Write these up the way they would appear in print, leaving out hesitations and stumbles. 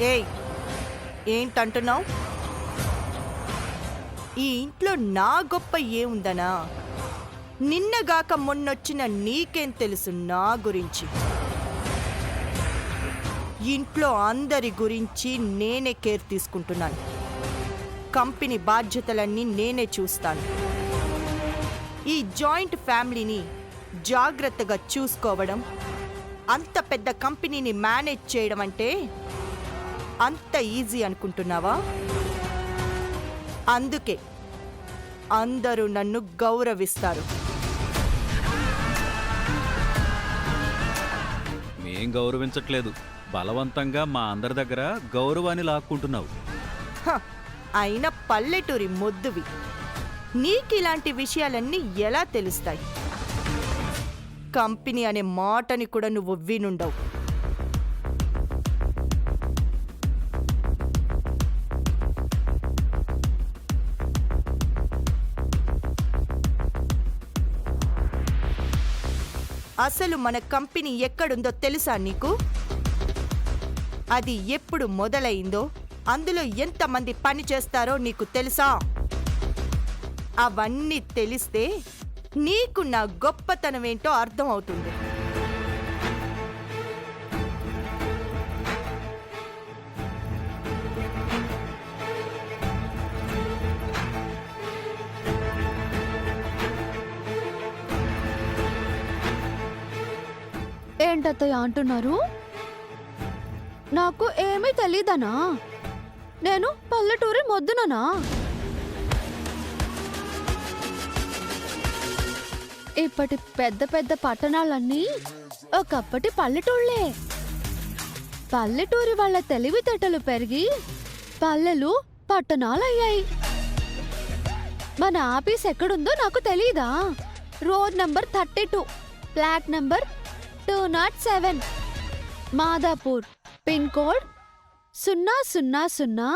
ఏయ్, ఏంటంటున్నావు? ఈ ఇంట్లో నా గొప్ప ఏముందనా? నిన్నగాక మొన్నొచ్చిన నీకేం తెలుసు నా గురించి? ఇంట్లో అందరి గురించి నేనే కేర్ తీసుకుంటున్నాను. కంపెనీ బాధ్యతలన్నీ నేనే చూస్తాను. ఈ జాయింట్ ఫ్యామిలీని జాగ్రత్తగా చూసుకోవడం, అంత పెద్ద కంపెనీని మేనేజ్ చేయడం అంటే అంత ఈజీ అనుకుంటున్నావా? అందుకే అందరూ నన్ను గౌరవిస్తారు. మేం గౌరవించట్లేదు, బలవంతంగా మా అందరి దగ్గర గౌరవాన్ని లాక్కుంటున్నావు. హ, అయిన పల్లెటూరి మొద్దువి, నీకిలాంటి విషయాలన్నీ ఎలా తెలుస్తాయి? కంపెనీ అనే మాటని కూడా నువ్వు వినుండవు. అసలు మన కంపెనీ ఎక్కడుందో తెలుసా నీకు? అది ఎప్పుడు మొదలైందో, అందులో ఎంతమంది పని చేస్తారో నీకు తెలుసా? అవన్నీ తెలిస్తే నీకు నా గొప్పతనం ఏంటో అర్థం అవుతుంది. ఏంటత్తయ్య అంటున్నారు? నాకు ఏమీ తెలీదనా? నేను పల్లెటూరి మొద్దుననా? ఇప్పటి పెద్ద పెద్ద పట్టణాలన్నీ ఒకప్పటి పల్లెటూళ్ళే. పల్లెటూరి వాళ్ళ తెలివితేటలు పెరిగి పల్లెలు పట్టణాలయ్యాయి. మన ఆఫీస్ ఎక్కడుందో నాకు తెలీదా? Road number 32, flat number 207, Madhapur, pin code 000.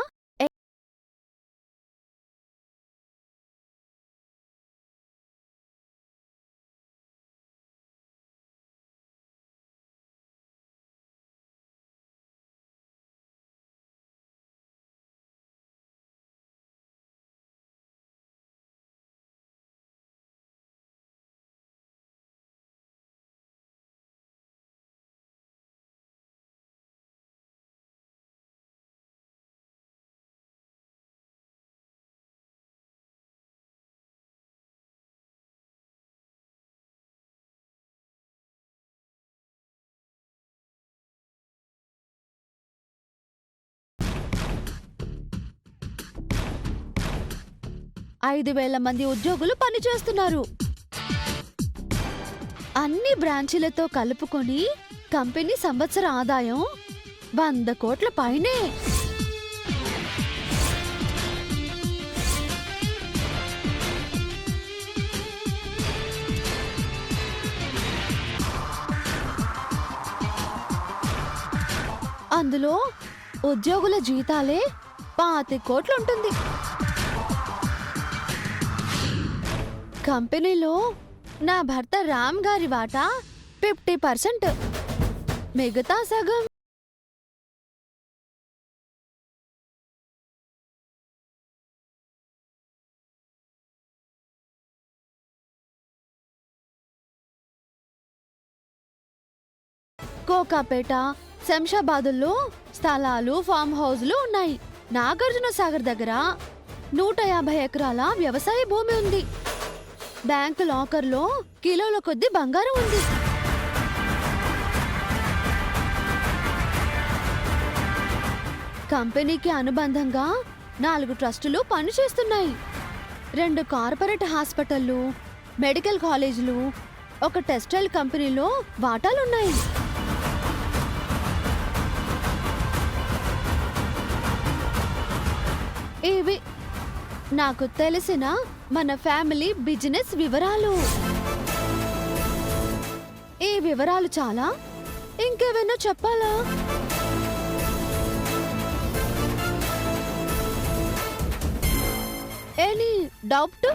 ఐదు 5,000 మంది ఉద్యోగులు పనిచేస్తున్నారు. అన్ని బ్రాంచీలతో కలుపుకొని కంపెనీ సంవత్సర ఆదాయం 100 కోట్ల పైనే. అందులో ఉద్యోగుల జీతాలే 25 కోట్లుంటుంది. కంపెనీలో నా భర్త రామ్ గారి వాటా 50%. మిగతా సగం కోకాపేట, శంషాబాదుల్లో స్థలాలు, ఫామ్ హౌస్లు ఉన్నాయి. నాగార్జున సాగర్ దగ్గర 150 ఎకరాల వ్యవసాయ భూమి ఉంది. బ్యాంకు లాకర్లో కిలోల కొద్ది బంగారం ఉంది. కంపెనీకి అనుబంధంగా 4 ట్రస్టులు పనిచేస్తున్నాయి. 2 కార్పొరేట్ హాస్పిటళ్లు, మెడికల్ కాలేజీలు, ఒక టెక్స్టైల్ కంపెనీలో వాటాలున్నాయి. ఇవి నాకు తెలిసిన మన ఫ్యామిలీ బిజినెస్ వివరాలు. ఈ వివరాలు చాలా? ఇంకేమైనా చెప్పాలా? Any doubt?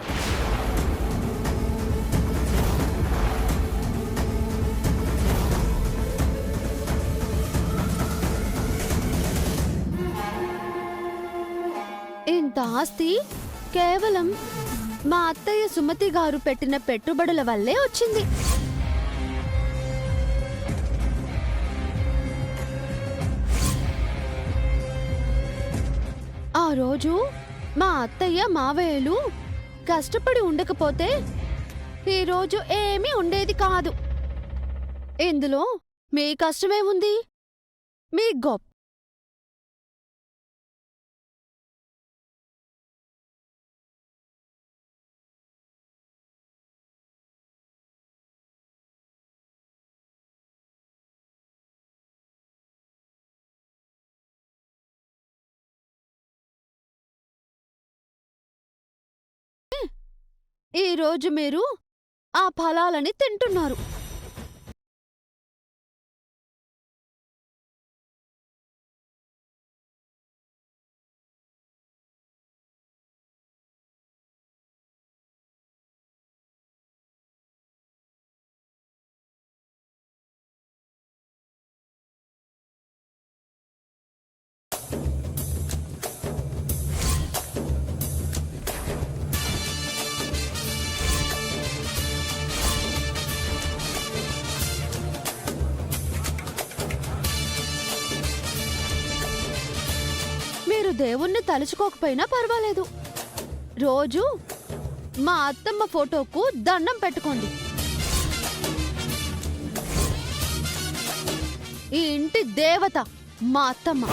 ఇంత ఆస్తి కేవలం మా అత్తయ్య సుమతి గారు పెట్టిన పెట్టుబడుల వల్లే వచ్చింది. ఆ రోజు మా అత్తయ్య మావయ్యలు కష్టపడి ఉండకపోతే ఈరోజు ఏమీ ఉండేది కాదు. ఇందులో మీ కష్టమే ఉంది, మీ గొప్ప. ఈరోజు మీరు ఆ ఫలాలని తింటున్నారు. మీరు దేవుణ్ణి తలుచుకోకపోయినా పర్వాలేదు, రోజు మా అత్తమ్మ ఫోటోకు దండం పెట్టుకోండి. ఈ ఇంటి దేవత మా అత్తమ్మ.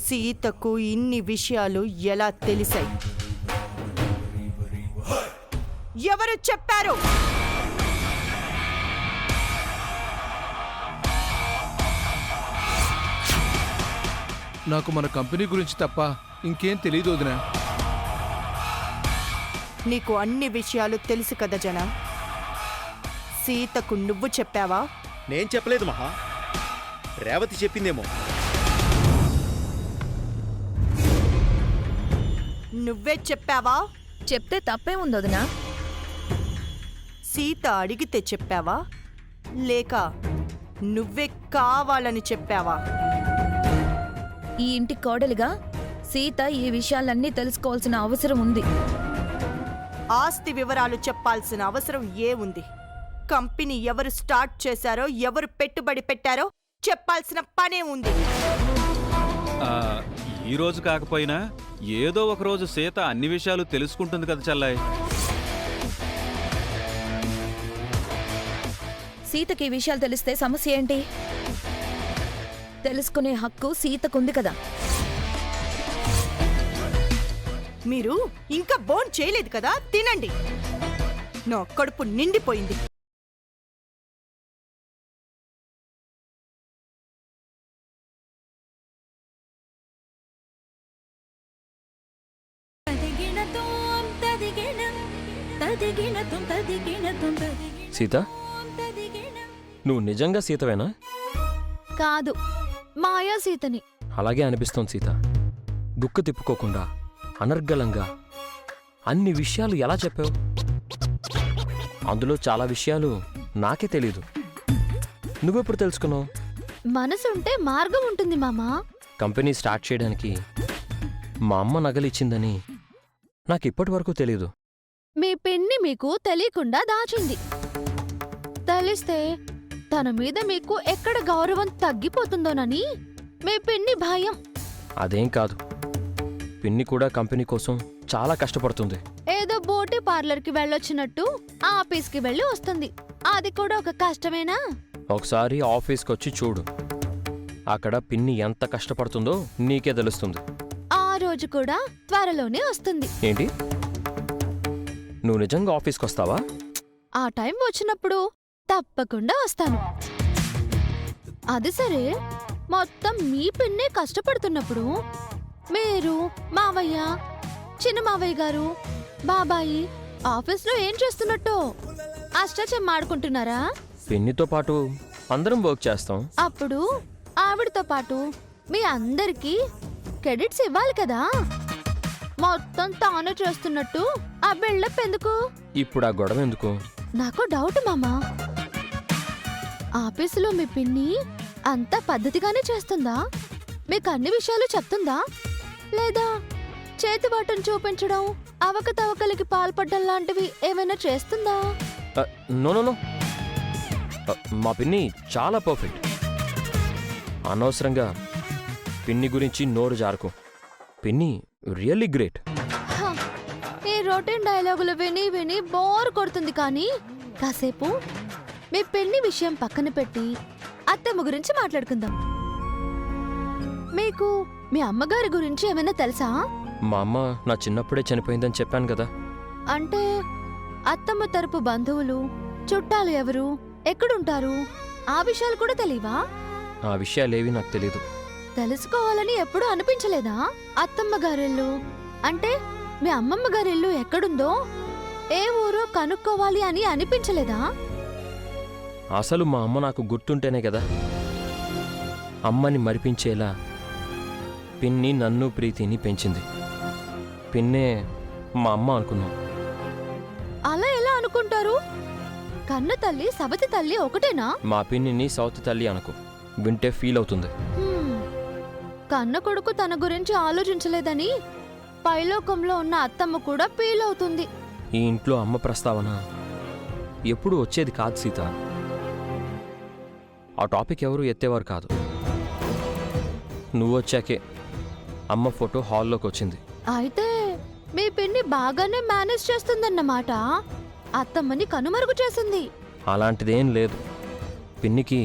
సీతకు ఇన్ని విషయాలు ఎలా తెలిసాయి? ఎవరు చెప్పారు? నాకు మన కంపెనీ గురించి తప్ప ఇంకేం తెలియదు వదినా. నీకు అన్ని విషయాలు తెలుసు కదా జన. సీతకు నువ్వు చెప్పావా? నేను చెప్పలేదు మహా, రేవతి చెప్పిందేమో. నువ్వే చెప్పావా? చెప్తే తప్పే ఉందొదినా. సీత అడిగితే చెప్పావా, లేక నువ్వే కావాలని చెప్పావా? ఈ ఇంటి కోడలిగా సీత ఈ విషయాలన్నీ తెలుసుకోవాల్సిన అవసరం ఉంది. ఆస్తి వివరాలు చెప్పాల్సిన అవసరం ఏముంది? కంపెనీ ఎవరు స్టార్ట్ చేశారో, ఎవరు పెట్టుబడి పెట్టారో చెప్పాల్సిన పనే ఉంది. ఆ, ఈ రోజు కాకపోయినా ఏదో ఒక రోజు సీత అన్ని విషయాలు తెలుసుకుంటుంది కదా చెల్లాయ్. సీతకి ఈ విషయాలు తెలిస్తే సమస్య ఏంటి? తెలుసుకునే హక్కు సీతకుంది కదా. మీరు ఇంకా బోన్ చేయలేదు కదా, తినండి. నా కడుపు నిండిపోయింది. సీత, నువ్వు నిజంగా సీతవేనా? కాదు, మాయా సీతని. అలాగే అనిపిస్తోంది సీత. గుక్క తిప్పుకోకుండా అనర్గళంగా అన్ని విషయాలు ఎలా చెప్పావు? అందులో చాలా విషయాలు నాకే తెలీదు. నువ్వెప్పుడు తెలుసుకున్నావు? మనసుంటే మార్గం ఉంటుంది మామా. కంపెనీ స్టార్ట్ చేయడానికి మా అమ్మ నగలిచ్చిందని నాకిప్పటి వరకు తెలీదు. మీ పిన్ని మీకు తెలియకుండా దాచింది. తెలిస్తే తన మీద మీకు ఎక్కడ గౌరవం తగ్గిపోతుందోనని మీ పిన్ని భయం. అదేం కాదు, పిన్ని కూడా కంపెనీ కోసం చాలా కష్టపడుతుంది. ఏదో బ్యూటీ పార్లర్కి వెళ్ళొచ్చినట్టు ఆఫీస్కి వెళ్ళి వస్తుంది. అది కూడా ఒక కష్టమేనా? ఒకసారి ఆఫీస్కొచ్చి చూడు, అక్కడ పిన్ని ఎంత కష్టపడుతుందో నీకే తెలుస్తుంది. ఆ రోజు కూడా త్వరలోనే వస్తుంది. ఏంటి, నువ్వు నిజంగా ఆఫీస్కొస్తావా? ఆ టైం వచ్చినప్పుడు తప్పకుండా వస్తాను. అది సరే, మొత్తం మీ పిన్నే కష్టపడుతున్నప్పుడు మీరు, మావయ్య, చిన్న మావయ్య గారు, బాబాయి ఆఫీస్లో ఏం చేస్తున్నట్టు? అష్టాచెమ్మ ఆడుకుంటున్నారా? పిన్నితో పాటు అందరం వర్క్ చేస్తాం. అప్పుడు ఆవిడతో పాటు మీ అందరికీ క్రెడిట్స్ ఇవ్వాలి కదా. మొత్తం తాను చేస్తున్నట్టు ఆ బిల్డప్ ఎందుకు? ఇప్పుడు ఆ గొడవ ఎందుకు? నాకు డౌట్ మామా, ఆఫీసులో మీ పిన్ని అంతా పద్ధతిగానే చేస్తుందా? మీకు అన్ని విషయాలు చెప్తుందా? లేదా చేతివాటం చూపించడం, అవకతవకలకి పాల్పడడం లాంటివి ఏమైనా చేస్తుందా? నో నో నో, మా పిన్ని చాలా పర్ఫెక్ట్. అనవసరంగా పిన్ని గురించి నోరు జారుకో. పిన్ని రియల్లీ గ్రేట్. హ, ఈ రొటీన్ డైలాగులు విని విని బోర్ కొడుతుంది. కానీ కాసేపు మీ పిన్ని విషయం పక్కన పెట్టి అత్తమ్మ గురించి మాట్లాడుకుందాం. మీకు మీ అమ్మగారి గురించి ఏమైనా తెలుసా? మా అమ్మ నా చిన్నప్పుడే చనిపోయిందని చెప్పాను కదా. అంటే అత్తమ్మ తరపు బంధువులు, చుట్టాలు ఎవరు, ఎక్కడుంటారు, ఆ విషయాలు కూడా తెలియవా? ఆ విషయాలేవి నాకు తెలీదు. తెలుసుకోవాలని ఎప్పుడూ అనిపించలేదా? అత్తమ్మ గారిల్లు అంటే మీ అమ్మమ్మ గారిల్లు ఎక్కడుందో, ఏ ఊరో కనుక్కోవాలి అని అనిపించలేదా? అసలు మా అమ్మ నాకు గుర్తుంటేనే కదా. అమ్మని మరిపించేలా పిన్ని నన్ను ప్రీతిని పెంచింది. పిన్నే మా అమ్మ అనుకున్నాం. అలా ఎలా అనుకుంటారు? కన్న తల్లి సవతి తల్లి ఒకటేనా? మా పిన్నిని సౌత్ తల్లి అనుకో, వింటే ఫీల్ అవుతుంది. హ్మ్. కన్న కొడుకు తన గురించి ఆలోచించలేదని పైలోకంలో ఉన్న అత్తమ్మ కూడా ఫీల్ అవుతుంది. ఈ ఇంట్లో అమ్మ ప్రస్తావన ఎప్పుడూ వచ్చేది కాదు సీత. ఆ టాపిక్ ఎవరు ఎత్తేవారు కాదు. నువ్వొచ్చాకే అమ్మ ఫోటో హాల్లోకి వచ్చింది. అయితే మీ పిన్ని బాగానే మేనేజ్ చేస్తుందన్నమాట. అత్తమ్మని కనుమరుగు చేసింది. అలాంటిదేం లేదు. పిన్నికి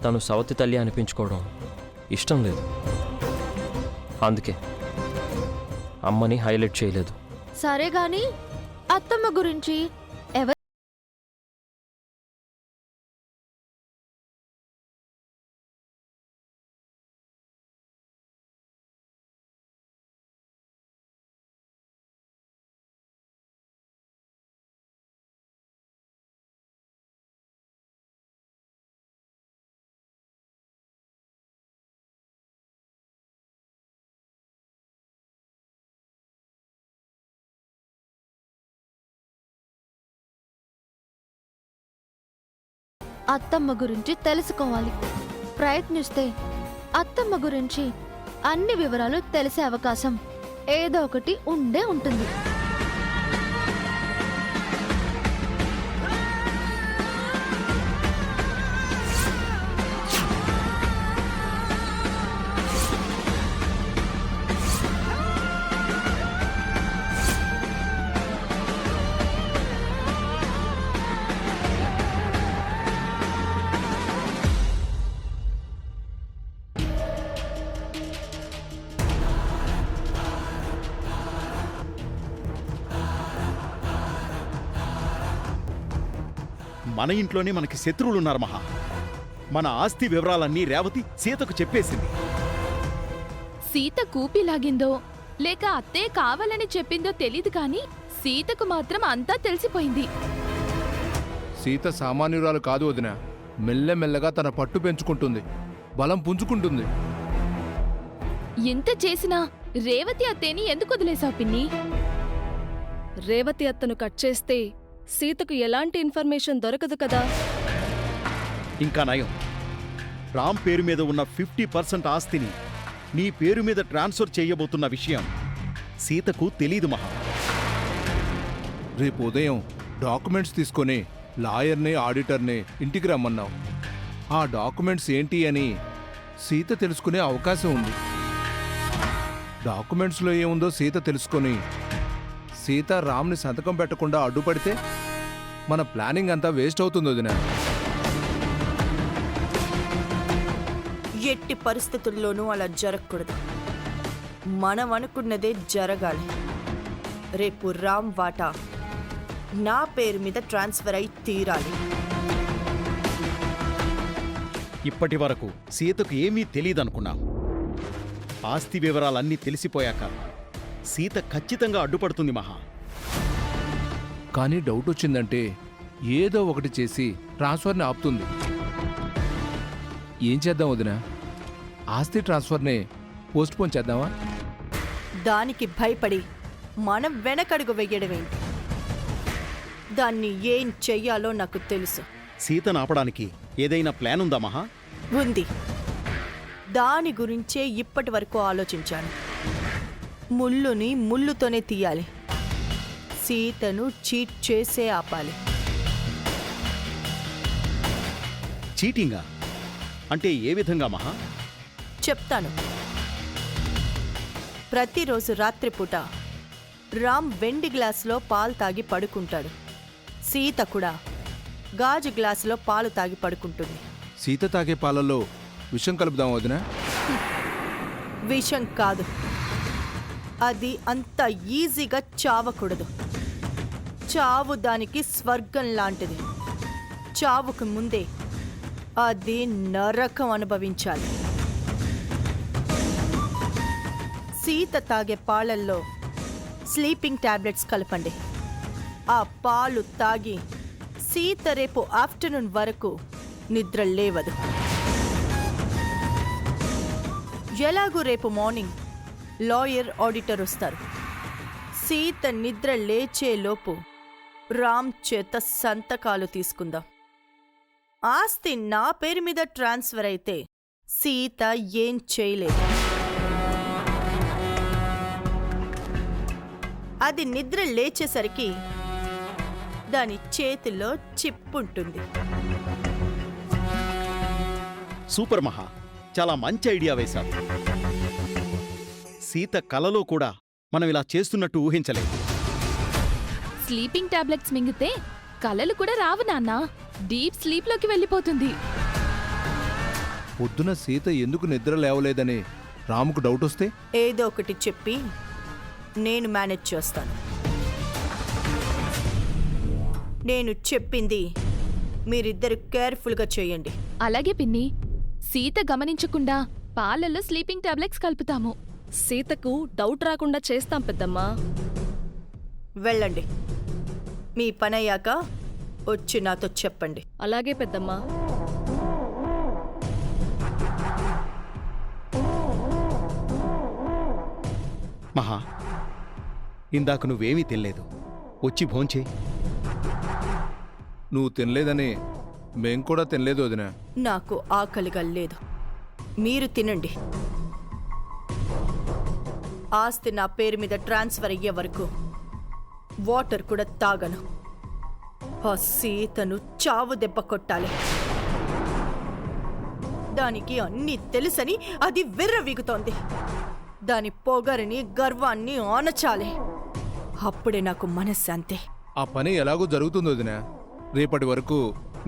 తను సవతి తల్లి అనిపించుకోవడం ఇష్టం లేదు. అందుకే అమ్మని హైలైట్ చేయలేదు. సరే గాని అత్తమ్మ గురించి ఎవరు అత్తమ్మ గురించి తెలుసుకోవాలి. ప్రయత్నిస్తే అత్తమ్మ గురించి అన్ని వివరాలు తెలిసే అవకాశం ఏదో ఒకటి ఉండే ఉంటుంది. మన ఇంట్లోనే మనకి శత్రువులున్నారు మహా. మన ఆస్తి వివరాలన్నీ రేవతి సీతకు చెప్పేసింది. సీత కూపిలాగిందో లేక అత్తే కావాలని చెప్పిందో తెలీదు కాని సీతకు మాత్రం అంతా తెలిసిపోయింది. సీత సామాన్యురాలు కాదు వదిన. మెల్లమెల్లగా తన పట్టు పెంచుకుంటుంది, బలం పుంజుకుంటుంది. ఎంత చేసినా రేవతి అత్తేని ఎందుకు వదిలేసావు పిన్ని? రేవతి అత్తను కట్ చేస్తే సీతకు ఎలాంటి ఇన్ఫర్మేషన్ దొరకదు కదా. ఇంకా నయం, రామ్ పేరు మీద ఉన్న 50% ఆస్తిని నీ పేరు మీద ట్రాన్స్ఫర్ చేయబోతున్న విషయం సీతకు తెలీదు మహా. రేపు ఉదయం డాక్యుమెంట్స్ తీసుకొని లాయర్ని, ఆడిటర్ని ఇంటికి రమ్మన్నావు. ఆ డాక్యుమెంట్స్ ఏంటి అని సీత తెలుసుకునే అవకాశం ఉంది. డాక్యుమెంట్స్లో ఏముందో సీత తెలుసుకొని సీత రామ్ని సంతకం పెట్టకుండా అడ్డుపడితే మన ప్లానింగ్ అంతా వేస్ట్ అవుతుంది వదిన. ఎట్టి పరిస్థితుల్లోనూ అలా జరగకూడదు. మనం అనుకున్నదే జరగాలి. రేపు రామ్ వాటా నా పేరు మీద ట్రాన్స్ఫర్ అయి తీరాలి. ఇప్పటి వరకు సీతకు ఏమీ తెలీదనుకున్నాం. ఆస్తి వివరాలన్నీ తెలిసిపోయాక సీత ఖచ్చితంగా అడ్డుపడుతుంది మహా. కానీ డౌట్ వచ్చిందంటే ఏదో ఒకటి చేసి ట్రాన్స్ఫర్ని ఆపుతుంది. ఏం చేద్దాం వదినా? ఆస్తి ట్రాన్స్ఫర్నే పోస్ట్పోన్ చేద్దామా? దానికి భయపడి మనం వెనకడుగు వెయ్యడమేంటి? దాన్ని ఏం చెయ్యాలో నాకు తెలుసు. సీతను ఆపడానికి ఏదైనా ప్లాన్ ఉందా మహా? ఉంది. దాని గురించే ఇప్పటి వరకు ఆలోచించాను. ముళ్ళుని ముళ్ళుతోనే తీయాలి. సీతను చీట్ చేసే ఆపాలి. చీటింగా అంటే ఏ విధంగా మహా? చెప్తాను. ప్రతిరోజు రాత్రిపూట రామ్ వెండి గ్లాసులో పాలు తాగి పడుకుంటాడు. సీత కూడా గాజు గ్లాసులో పాలు తాగి పడుకుంటుంది. సీత తాగే పాలల్లో విషం కలుపుదాం వదినా? విషం కాదు. అది అంత ఈజీగా చావకూడదు. చావు దానికి స్వర్గం లాంటిది. చావుకు ముందే అది నరకం అనుభవించాలి. సీత తాగే పాలల్లో స్లీపింగ్ టాబ్లెట్స్ కలపండి. ఆ పాలు తాగి సీత రేపు ఆఫ్టర్నూన్ వరకు నిద్ర లేవదు. ఎలాగూ రేపు మార్నింగ్ లాయర్, ఆడిటర్ వస్తారు. సీత నిద్ర లేచేలోపు రామ్ చేత సంతకాలు తీసుకుందాం. ఆస్తి నా పేరు మీద ట్రాన్స్ఫర్ అయితే సీత ఏం చేయలేదు. అది నిద్ర లేచేసరికి దాని చేతిలో చిప్పుంటుంది. సూపర్ మహా, చాలా మంచి ఐడియా వేశావు. సీత కలలో కూడా మనం ఇలా చేస్తున్నట్టు ఊహించలేదు. స్లీపింగ్ టాబ్లెట్స్ మింగితే కలలు కూడా రావు నాన్నా. డీప్ స్లీప్లోకి వెళ్ళిపోతుంది. పొద్దున సీత ఎందుకు నిద్ర లేవలేదని రాముకు డౌట్ వస్తే ఏదో ఒకటి చెప్పి నేను మేనేజ్ చేస్తాను. నేను చెప్పింది మీరిద్దరు కేర్ఫుల్గా చేయండి. అలాగే పిన్ని. సీత గమనించకుండా పాలల్లో స్లీపింగ్ టాబ్లెట్స్ కలుపుతాము. సీతకు డౌట్ రాకుండా చేస్తాం పెద్దమ్మా. వెళ్ళండి. మీ పనయ్యాక వచ్చి నాతో చెప్పండి. అలాగే పెద్దమ్మా. మహా, ఇందాక నువ్వేమీ తినలేదు. వచ్చి భోంచేయి. నువ్వు తినలేదని మేం కూడా తినలేదు వదినా. నాకు ఆకలిగా లేదు. మీరు తినండి. ఆస్తి నా పేరు మీద ట్రాన్స్ఫర్ అయ్యే వరకు వాటర్ కూడా తాగను. ఆ సీతను చావు దెబ్బ కొట్టాలి. దానికి అన్నీ తెలుసని అది విర్రవీగుతోంది. దాని పొగరిని, గర్వాన్ని ఆనచాలి. అప్పుడే నాకు మనశ్శాంతి. ఆ పని ఎలాగో జరుగుతుంది వదినా. రేపటి వరకు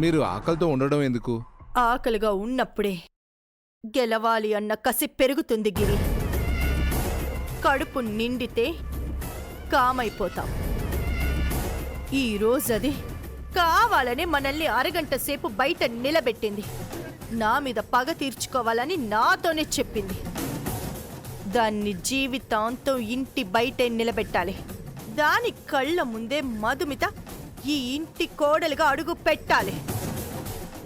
మీరు ఆకలితో ఉండడం ఎందుకు? ఆకలిగా ఉన్నప్పుడే గెలవాలి అన్న కసి పెరుగుతుంది గిరి. కడుపు నిండితే కామైపోతాం. ఈరోజది కావాలని మనల్ని అరగంట సేపు బయట నిలబెట్టింది. నా మీద పగ తీర్చుకోవాలని నాతోనే చెప్పింది. దాన్ని జీవితాంతం ఇంటి బయటే నిలబెట్టాలి. దాని కళ్ళ ముందే మధుమిత ఈ ఇంటి కోడలుగా అడుగు పెట్టాలి.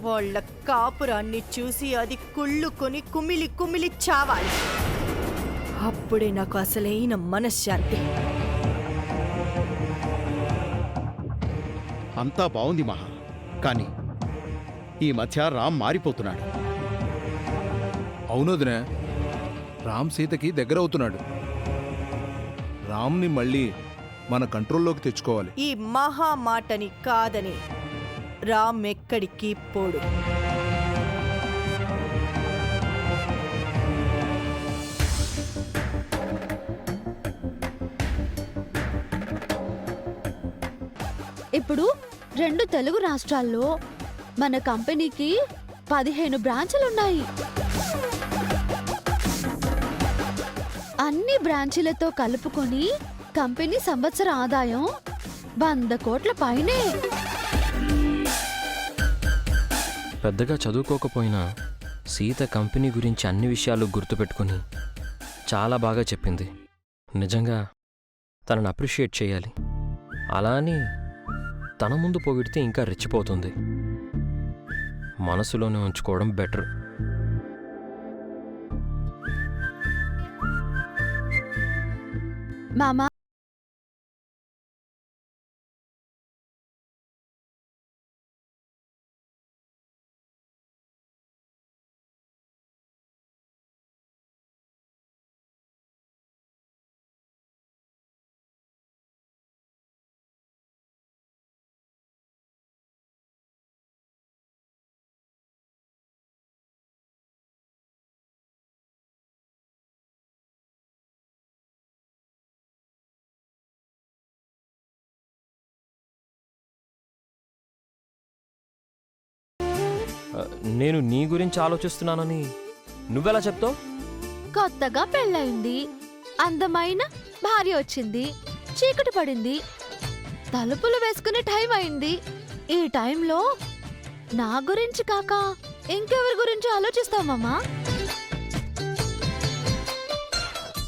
వాళ్ళ కాపురాన్ని చూసి అది కుళ్ళుకొని కుమిలి కుమిలి చావాలి. అప్పుడే నాకు అసలైన మనశ్శాంతి. అంతా బావుంది మహా, కానీ ఈ మధ్య రామ్ మారిపోతున్నాడు. అవును వదినా. రామ్ సీతకి దగ్గరవుతున్నాడు. రామ్ని మళ్ళీ మన కంట్రోల్లోకి తెచ్చుకోవాలి. ఈ మహా మాటని కాదని రామ్ ఎక్కడికి పోడు. ఇప్పుడు 2 తెలుగు రాష్ట్రాల్లో మన కంపెనీకి 15 బ్రాంచులున్నాయి. అన్ని బ్రాంచీలతో కలుపుకొని కంపెనీ సంవత్సర ఆదాయం 100 కోట్ల పైనే. పెద్దగా చదువుకోకపోయినా సీత కంపెనీ గురించి అన్ని విషయాలు గుర్తుపెట్టుకుని చాలా బాగా చెప్పింది. నిజంగా తనను అప్రిషియేట్ చేయాలి. అలా అని తన ముందు పొగిడితే ఇంకా రెచ్చిపోతుంది. మనసులోనే ఉంచుకోవడం బెటర్. మామా నేను నీ గురించి ఆలోచిస్తున్నానని నువ్వెలా చెప్తావు? కొత్తగా పెళ్ళయింది, అందమైన భార్య వచ్చింది, చీకటి పడింది, తలుపులు వేసుకునే టైం అయింది. ఈ టైంలో నా గురించి కాక ఇంకెవరి గురించి ఆలోచిస్తావమ్మా?